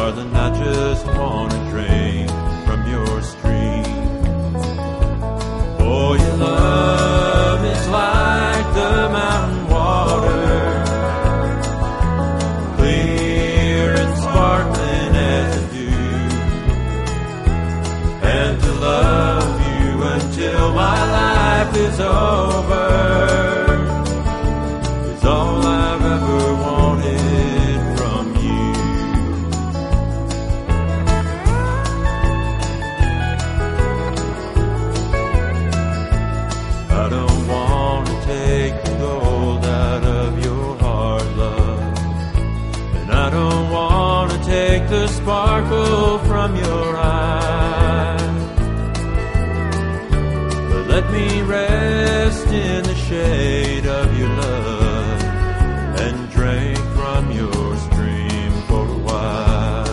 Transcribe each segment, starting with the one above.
Darling, I just want to drink from your stream. Oh, your love is like the mountain water, clear and sparkling as the dew. And to love you until my life is over is all I've ever wanted from you. I don't want to take the gold out of your heart, love, and I don't want to take the sparkle from your eyes, but let me rest in the shade of your love and drink from your stream for a while.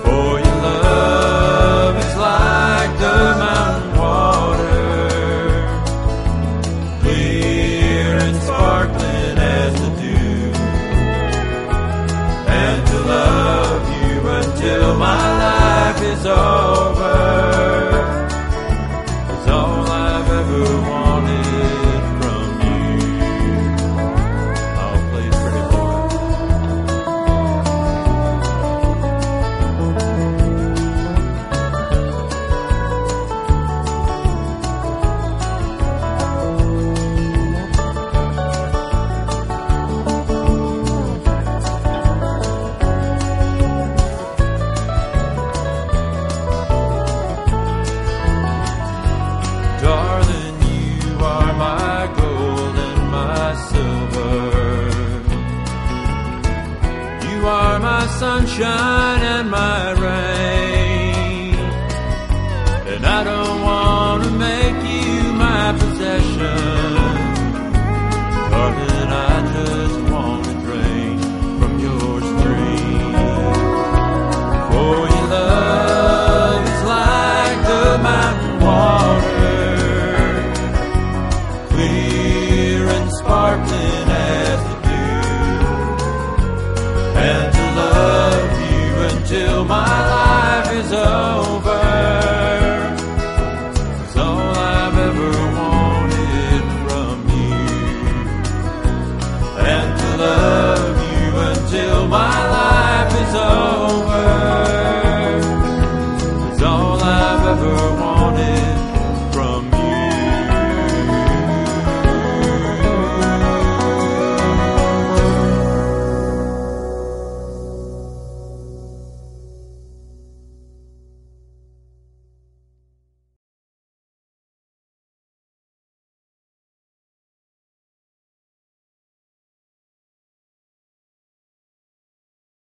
For your love is like the mountain water, clear and sparkling as the dew. And to love you until my life is over is all I've ever wanted from you. I'll play it pretty low. Darling, you are my gold and my silver. You are my sunshine and my rain. And I don't want to make you my possession. Darling, I just want to drink from your stream. For your love is like the mountain water, clear and sparkling as the dew. And to love you until my life is over